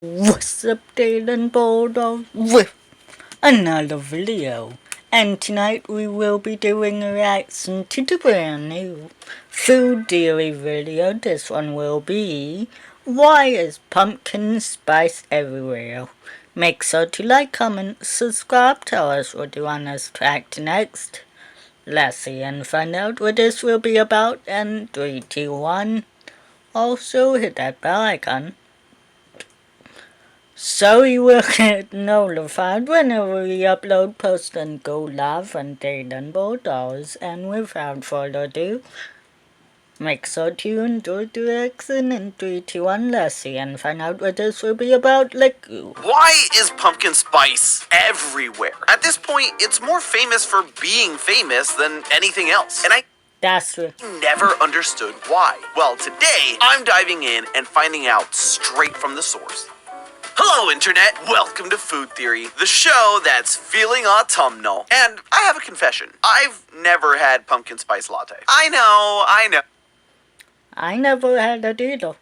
What's up, Dylan Bulldog with another video, and tonight we will be doing a reaction to the brand new food theory video. This one will be, why is pumpkin spice everywhere? Make sure to like, comment, subscribe, tell us what you want us to act next. Let's see and find out what this will be about, and 3, 2, 1. Also hit that bell icon so you will get notified whenever we upload, post, and go live on Dylan Bulldogs. And without further ado, make sure to enjoy the reaction in 3, 2, 1, let's see and find out what this will be about. Let's go. Why is pumpkin spice everywhere? At this point, it's more famous for being famous than anything else. And I That's it. never understood why. Well, today, I'm diving in and finding out straight from the source. Hello, Internet! Welcome to Food Theory, the show that's feeling autumnal. And I have a confession. I've never had pumpkin spice latte. I know. I never had a either.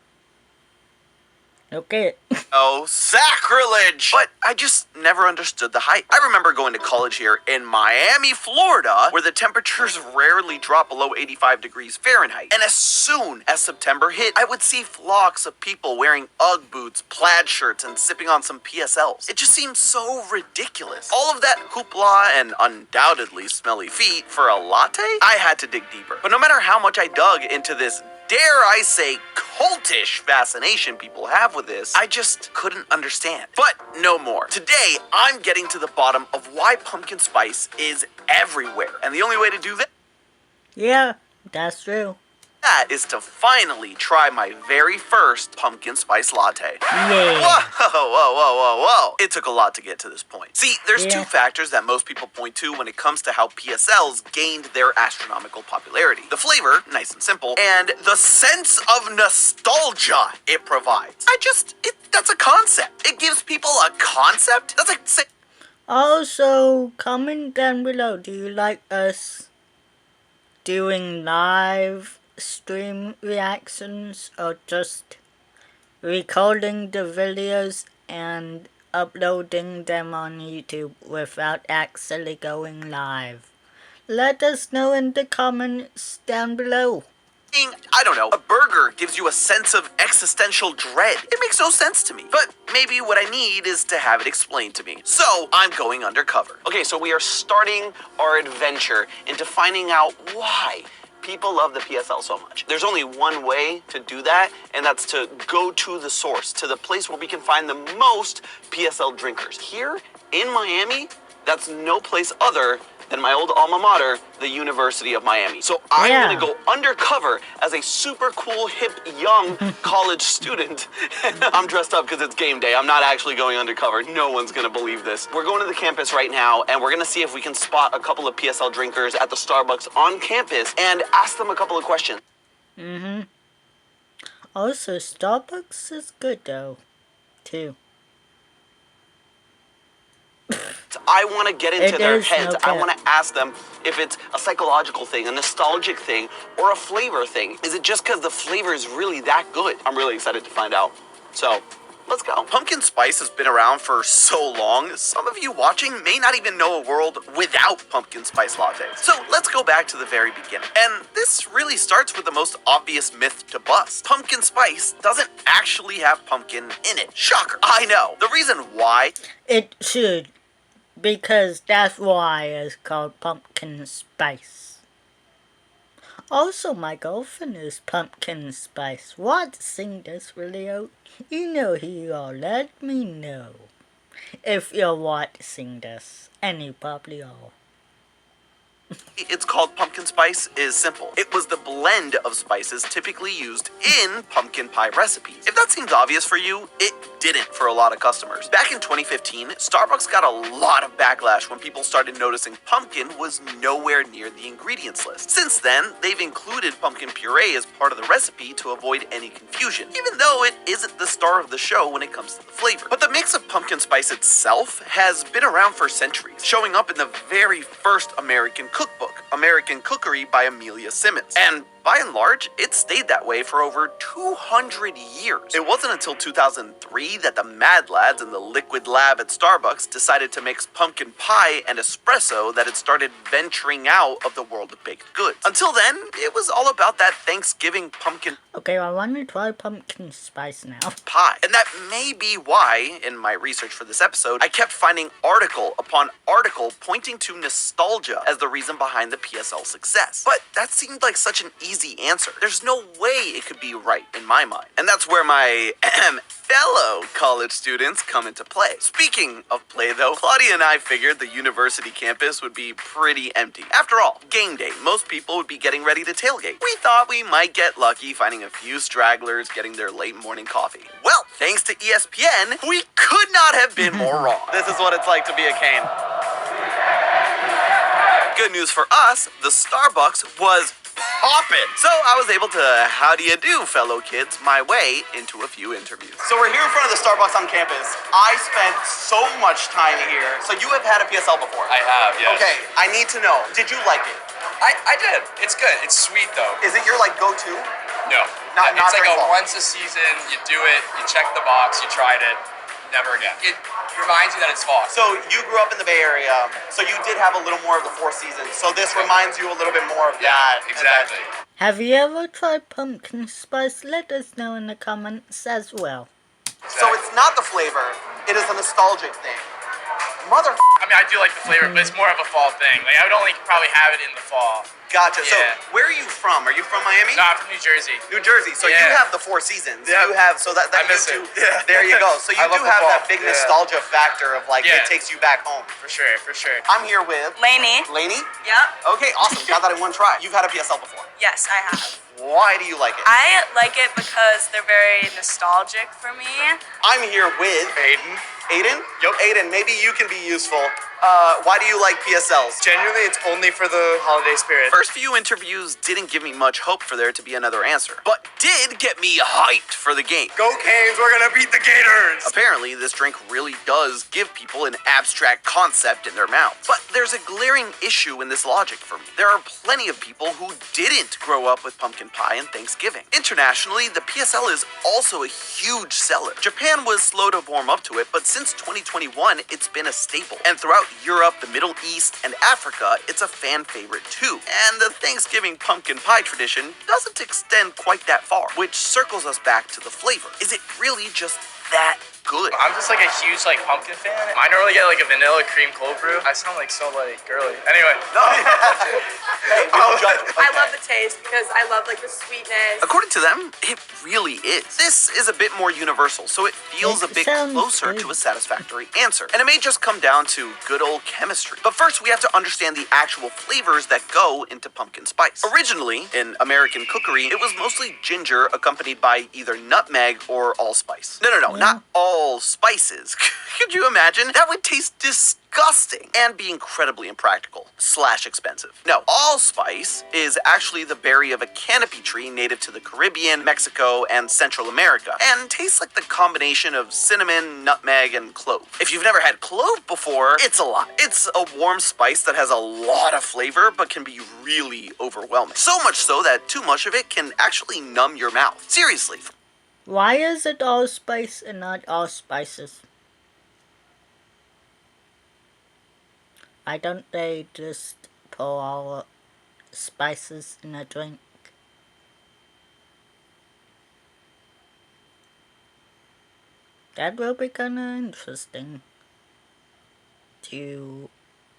Okay. Oh, sacrilege! But I just never understood the hype. I remember going to college here in Miami, Florida, where the temperatures rarely drop below 85 degrees Fahrenheit. And as soon as September hit, I would see flocks of people wearing Ugg boots, plaid shirts, and sipping on some PSLs. It just seemed so ridiculous. All of that hoopla and undoubtedly smelly feet for a latte? I had to dig deeper. But no matter how much I dug into this, dare I say, cultish fascination people have with this, I just couldn't understand. But no more. Today, I'm getting to the bottom of why pumpkin spice is everywhere. And the only way to do Yeah, that's true. that is to finally try my very first pumpkin spice latte. Yeah. Whoa. It took a lot to get to this point. See, there's two factors that most people point to when it comes to how PSLs gained their astronomical popularity. The flavor, nice and simple, and the sense of nostalgia it provides. That's a concept. It gives people a concept? That's like Also, comment down below, do you like us doing live stream reactions or just recording the videos and uploading them on YouTube without actually going live? Let us know in the comments down below. I don't know, a burger gives you a sense of existential dread. It makes no sense to me. But maybe what I need is to have it explained to me. So I'm going undercover. Okay, so we are starting our adventure into finding out why people love the PSL so much. There's only one way to do that, and that's to go to the source, to the place where we can find the most PSL drinkers. Here in Miami, that's no place other than my old alma mater, the University of Miami. So I'm gonna go undercover as a super cool, hip, young college student. I'm dressed up because it's game day. I'm not actually going undercover. No one's gonna believe this. We're going to the campus right now, and we're gonna see if we can spot a couple of PSL drinkers at the Starbucks on campus and ask them a couple of questions. Also, Starbucks is good though, too. I want to get into their heads. No I want to ask them if it's a psychological thing, a nostalgic thing, or a flavor thing. Is it just because the flavor is really that good? I'm really excited to find out. So, let's go. Pumpkin spice has been around for so long, some of you watching may not even know a world without pumpkin spice lattes. So, let's go back to the very beginning. And this really starts with the most obvious myth to bust. Pumpkin spice doesn't actually have pumpkin in it. Shocker. I know. The reason why It should, because that's why it's called pumpkin spice. Also, my girlfriend is pumpkin spice. Watching this video, you know who you are. Let me know if you're watching this, and you probably are. it's called pumpkin spice is simple. It was the blend of spices typically used in pumpkin pie recipes. If that seems obvious for you, it didn't for a lot of customers. Back in 2015, Starbucks got a lot of backlash when people started noticing pumpkin was nowhere near the ingredients list. Since then, they've included pumpkin puree as part of the recipe to avoid any confusion, even though it isn't the star of the show when it comes to the flavor. But the mix of pumpkin spice itself has been around for centuries, showing up in the very first American cookbook, American Cookery by Amelia Simmons. And by and large, it stayed that way for over 200 years. It wasn't until 2003 that the Mad Lads in the Liquid Lab at Starbucks decided to mix pumpkin pie and espresso that it started venturing out of the world of baked goods. Until then, it was all about that Thanksgiving pumpkin Okay, I want to try pumpkin spice now. pie. And that may be why, in my research for this episode, I kept finding article upon article pointing to nostalgia as the reason behind the PSL success. But that seemed like such an easy answer. There's no way it could be right in my mind. And that's where my fellow college students come into play. Speaking of play though, Claudia and I figured the university campus would be pretty empty. After all, game day, most people would be getting ready to tailgate. We thought we might get lucky finding a few stragglers getting their late morning coffee. Well, thanks to ESPN, we could not have been more wrong. This is what it's like to be a Cane. Good news for us, the Starbucks was poppin'. So I was able to how do you do, fellow kids, my way into a few interviews. So we're here in front of the Starbucks on campus. I spent so much time here. So you have had a PSL before? I have, yes. Okay, I need to know, did you like it? I did. It's good. It's sweet though. Is it your like go-to? No. Not it's like very a long. once a season, you do it, you check the box, you tried it, never again. It reminds you that it's fall. So you grew up in the Bay Area, so you did have a little more of the Four Seasons. So this reminds you a little bit more of that. Exactly. Have you ever tried pumpkin spice? Let us know in the comments as well. So it's not the flavor, it is a nostalgic thing. Mother. I mean, I do like the flavor, but it's more of a fall thing. Like, I would only probably have it in the fall. Gotcha. Yeah. So where are you from? Are you from Miami? No, I'm from New Jersey. New Jersey. So you Yeah. have the Four Seasons. Yeah. You have that I miss you it. do- Yeah. There you go. So you I do love the have fall. that big Yeah. nostalgia factor of like Yeah. it takes you back home. For sure, for sure. I'm here with Lainey. Lainey. Yep. Okay, awesome. Got that in one try. You've had a PSL before. Yes, I have. Why do you like it? I like it because they're very nostalgic for me. I'm here with Aiden. Aiden. Yup. Aiden, maybe you can be useful. Why do you like PSLs? Genuinely, it's only for the holiday spirit. First few interviews didn't give me much hope for there to be another answer, but did get me hyped for the game. Go Canes, we're gonna beat the Gators! Apparently, this drink really does give people an abstract concept in their mouth. But there's a glaring issue in this logic for me. There are plenty of people who didn't grow up with pumpkin pie and Thanksgiving. Internationally, the PSL is also a huge seller. Japan was slow to warm up to it, but since 2021, it's been a staple. And throughout Europe, the Middle East, and Africa, it's a fan favorite too. And the Thanksgiving pumpkin pie tradition doesn't extend quite that far, which circles us back to the flavor. Is it really just that good? I'm just like a huge like pumpkin fan. I normally get like a vanilla cream cold brew. I sound like so like girly. Anyway. No. Hey, we don't judge. I love the taste because I love like the sweetness. According to them, it really is. This is a bit more universal, so it feels a It bit sounds closer good. to a satisfactory answer. And it may just come down to good old chemistry. But first, we have to understand the actual flavors that go into pumpkin spice. Originally, in American cookery, it was mostly ginger accompanied by either nutmeg or allspice. No, not all spices. Could you imagine? That would taste disgusting and be incredibly impractical / expensive. No, allspice is actually the berry of a canopy tree native to the Caribbean, Mexico, and Central America, and tastes like the combination of cinnamon, nutmeg, and clove. If you've never had clove before, it's a lot. It's a warm spice that has a lot of flavor, but can be really overwhelming. So much so that too much of it can actually numb your mouth. Seriously. Why is it allspice and not all spices? Why don't they just pour all spices in a drink? That will be kinda interesting to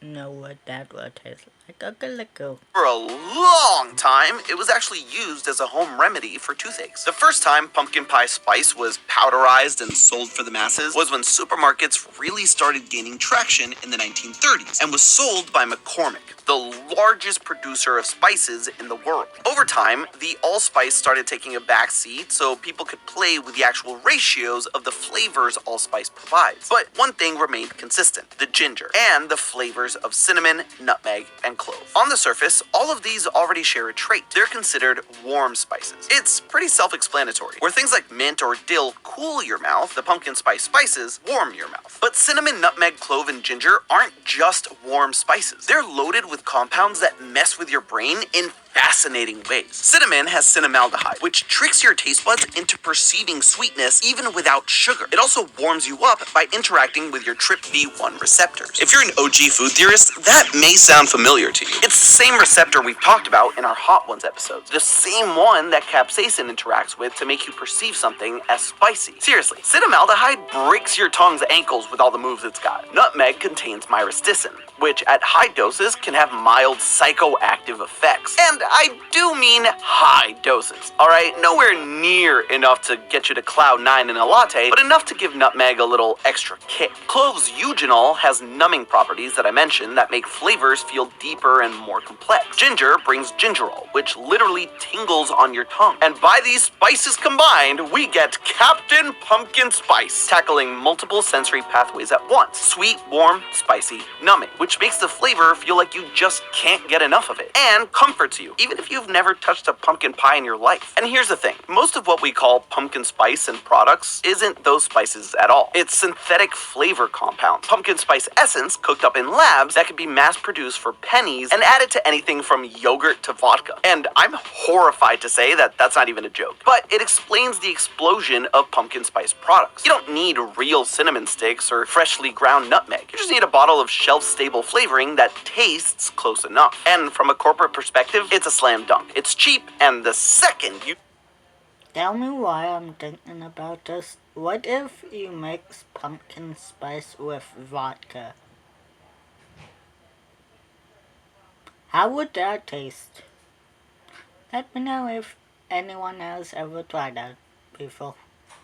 know what that will taste like. Okay, let's go. For a long time, it was actually used as a home remedy for toothaches. The first time pumpkin pie spice was powderized and sold for the masses was when supermarkets really started gaining traction in the 1930s and was sold by McCormick, the largest producer of spices in the world. Over time, the allspice started taking a back seat so people could play with the actual ratios of the flavors allspice provides. But one thing remained consistent: the ginger and the flavors of cinnamon, nutmeg, and clove. On the surface, all of these already share a trait. They're considered warm spices. It's pretty self-explanatory. Where things like mint or dill cool your mouth, the pumpkin spice spices warm your mouth. But cinnamon, nutmeg, clove, and ginger aren't just warm spices. They're loaded with compounds that mess with your brain in fascinating ways. Cinnamon has cinnamaldehyde, which tricks your taste buds into perceiving sweetness even without sugar. It also warms you up by interacting with your TRPV1 receptors. If you're an OG food theorist, that may sound familiar to you. It's the same receptor we've talked about in our Hot Ones episodes. The same one that capsaicin interacts with to make you perceive something as spicy. Seriously, cinnamaldehyde breaks your tongue's ankles with all the moves it's got. Nutmeg contains myristicin, which at high doses can have mild psychoactive effects. And I do mean high doses, alright? Nowhere near enough to get you to cloud 9 in a latte, but enough to give nutmeg a little extra kick. Cloves eugenol has numbing properties that I mentioned that make flavors feel deeper and more complex. Ginger brings gingerol, which literally tingles on your tongue. And by these spices combined, we get Captain Pumpkin Spice, tackling multiple sensory pathways at once. Sweet, warm, spicy, numbing, which makes the flavor feel like you just can't get enough of it, and comforts you, even if you've never touched a pumpkin pie in your life. And here's the thing, most of what we call pumpkin spice in products isn't those spices at all. It's synthetic flavor compounds. Pumpkin spice essence cooked up in labs that can be mass-produced for pennies and added to anything from yogurt to vodka. And I'm horrified to say that that's not even a joke, but it explains the explosion of pumpkin spice products. You don't need real cinnamon sticks or freshly ground nutmeg. You just need a bottle of shelf-stable flavoring that tastes close enough. And from a corporate perspective, it's a slam dunk. It's cheap, and the second you... Tell me why I'm thinking about this. What if you mix pumpkin spice with vodka? How would that taste? Let me know if anyone else ever tried that before.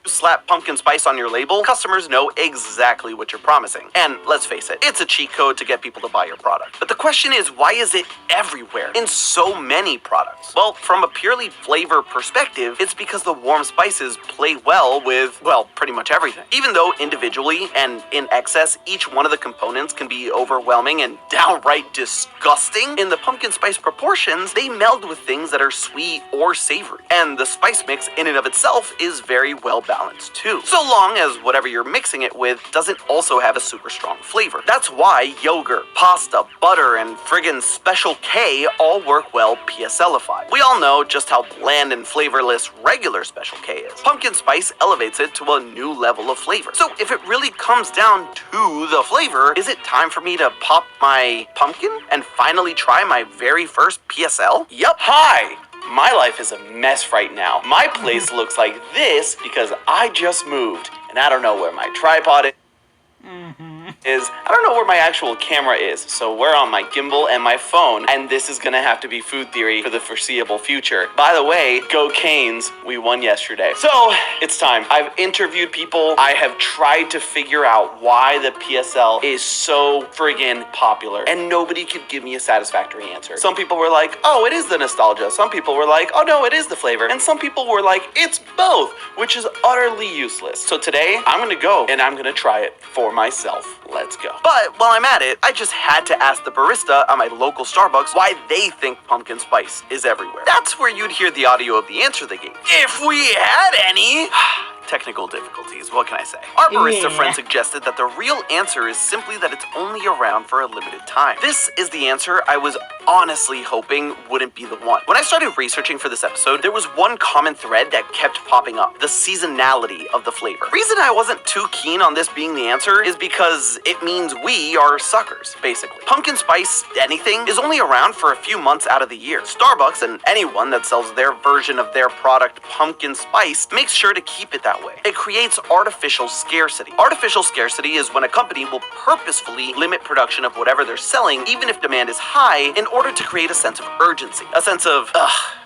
slap pumpkin spice on your label, customers know exactly what you're promising. And let's face it, it's a cheat code to get people to buy your product. But the question is, why is it everywhere in so many products? Well, from a purely flavor perspective, it's because the warm spices play well with, well, pretty much everything. Even though individually and in excess, each one of the components can be overwhelming and downright disgusting, in the pumpkin spice proportions, they meld with things that are sweet or savory. And the spice mix in and of itself is very well balanced too, so long as whatever you're mixing it with doesn't also have a super strong flavor. That's why yogurt, pasta, butter, and friggin' Special K all work well PSL-ified. We all know just how bland and flavorless regular Special K is. Pumpkin spice elevates it to a new level of flavor. So if it really comes down to the flavor, is it time for me to pop my pumpkin and finally try my very first PSL? Yup. Hi! My life is a mess right now. My place looks like this because I just moved, and I don't know where my tripod is. I don't know where my actual camera is, so we're on my gimbal and my phone, and this is gonna have to be food theory for the foreseeable future. By the way, go Canes, we won yesterday. So, it's time. I've interviewed people. I have tried to figure out why the PSL is so friggin' popular, and nobody could give me a satisfactory answer. Some people were like, oh, it is the nostalgia. Some people were like, oh no, it is the flavor. And some people were like, it's both, which is utterly useless. So today, I'm gonna go and I'm gonna try it for myself. Let's go. But while I'm at it, I just had to ask the barista at my local Starbucks why they think pumpkin spice is everywhere. That's where you'd hear the audio of the answer they gave. If we had any. Technical difficulties, what can I say? Our barista friend suggested that the real answer is simply that it's only around for a limited time. This is the answer I was honestly hoping wouldn't be the one. When I started researching for this episode, there was one common thread that kept popping up: the seasonality of the flavor. Reason I wasn't too keen on this being the answer is because it means we are suckers, basically. Pumpkin spice anything is only around for a few months out of the year. Starbucks and anyone that sells their version of their product pumpkin spice makes sure to keep it that way. It creates artificial scarcity. Artificial scarcity is when a company will purposefully limit production of whatever they're selling, even if demand is high, in order to create a sense of urgency, a sense of,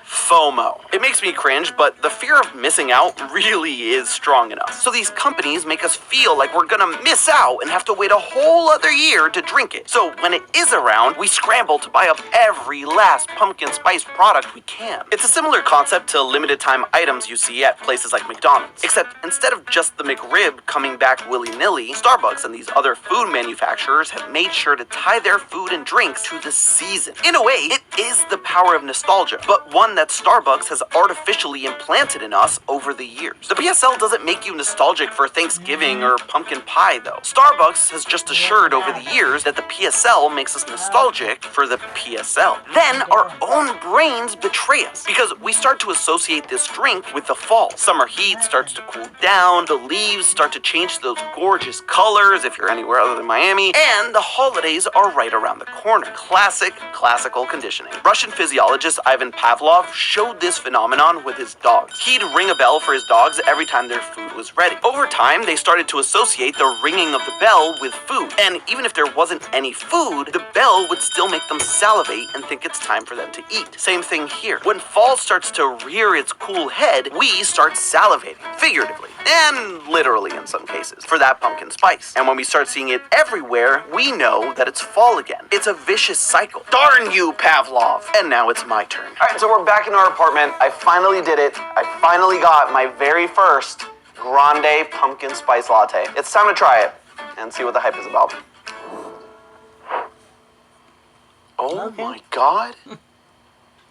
FOMO. It makes me cringe, but the fear of missing out really is strong enough. So these companies make us feel like we're gonna miss out and have to wait a whole other year to drink it. So when it is around, we scramble to buy up every last pumpkin spice product we can. It's a similar concept to limited time items you see at places like McDonald's. Except instead of just the McRib coming back willy-nilly, Starbucks and these other food manufacturers have made sure to tie their food and drinks to the season. In a way, it is the power of nostalgia, but one one that Starbucks has artificially implanted in us over the years. The PSL doesn't make you nostalgic for Thanksgiving or pumpkin pie, though. Starbucks has just assured over the years that the PSL makes us nostalgic for the PSL. Then our own brains betray us because we start to associate this drink with the fall. Summer heat starts to cool down, the leaves start to change to those gorgeous colors if you're anywhere other than Miami, and the holidays are right around the corner. Classical conditioning. Russian physiologist Ivan Pavlov showed this phenomenon with his dogs. He'd ring a bell for his dogs every time their food was ready. Over time, they started to associate the ringing of the bell with food, and even if there wasn't any food, the bell would still make them salivate and think it's time for them to eat. Same thing here. When fall starts to rear its cool head, we start salivating, figuratively, and literally in some cases, for that pumpkin spice. And when we start seeing it everywhere, we know that it's fall again. It's a vicious cycle. Darn you, Pavlov! And now it's my turn. Alright, so we're back in our apartment. I finally did it. I finally got my very first grande pumpkin spice latte. It's time to try it and see what the hype is about. Oh my god.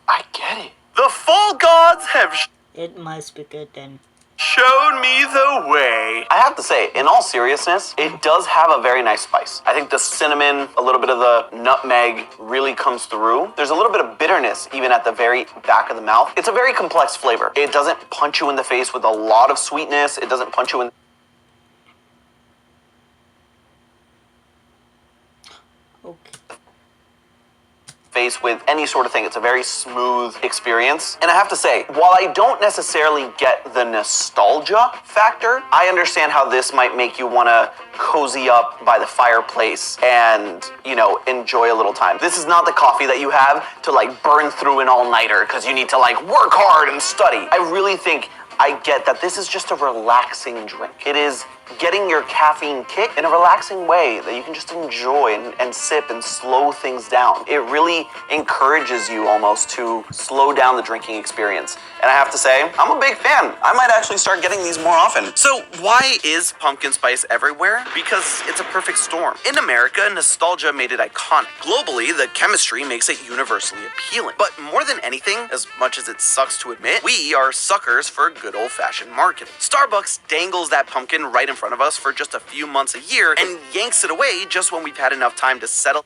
I get it. The fall gods have It must be good then. showed me the way. I have to say, in all seriousness, it does have a very nice spice. I think the cinnamon, a little bit of the nutmeg really comes through. There's a little bit of bitterness even at the very back of the mouth. It's a very complex flavor. It doesn't punch you in the face with a lot of sweetness. It doesn't punch you in Okay. face with any sort of thing. It's a very smooth experience. And I have to say, while I don't necessarily get the nostalgia factor, I understand how this might make you want to cozy up by the fireplace and, you know, enjoy a little time. This is not the coffee that you have to like burn through an all-nighter because you need to like work hard and study. I really think I get that this is just a relaxing drink. It is getting your caffeine kick in a relaxing way that you can just enjoy and sip and slow things down. It really encourages you almost to slow down the drinking experience. And I have to say, I'm a big fan. I might actually start getting these more often. So why is pumpkin spice everywhere? Because it's a perfect storm. In America, nostalgia made it iconic. Globally, the chemistry makes it universally appealing. But more than anything, as much as it sucks to admit, we are suckers for good old-fashioned marketing. Starbucks dangles that pumpkin right in front of us for just a few months a year and yanks it away just when we've had enough time to settle.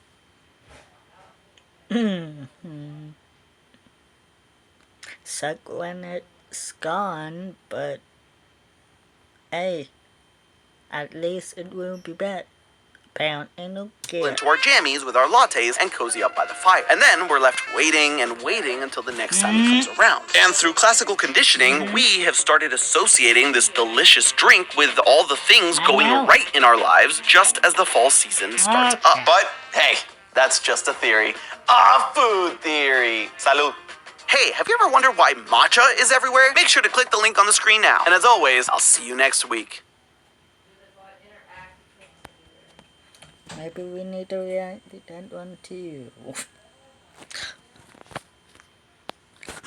Suck when it's gone, but hey, at least it will be back. Apparently no care. Into our jammies with our lattes and cozy up by the fire. And then we're left waiting and waiting until the next time it comes around. And through classical conditioning, we have started associating this delicious drink with all the things going right in our lives just as the fall season starts up. But hey, that's just a theory. A food theory. Salud. Hey, have you ever wondered why matcha is everywhere? Make sure to click the link on the screen now. And as always, I'll see you next week. Maybe we need to react to that one too.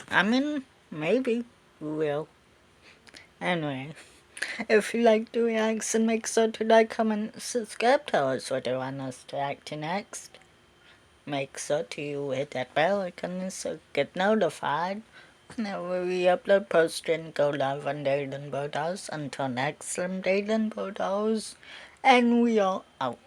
I mean, maybe we will. Anyway, if you like the reaction, make sure to like, comment, subscribe. Tell us what you want us to react to next. Make sure to hit that bell icon so get notified whenever we upload, post, and go live on Dayton Boathouse. Until next time, Dayton Boathouse, and we are out.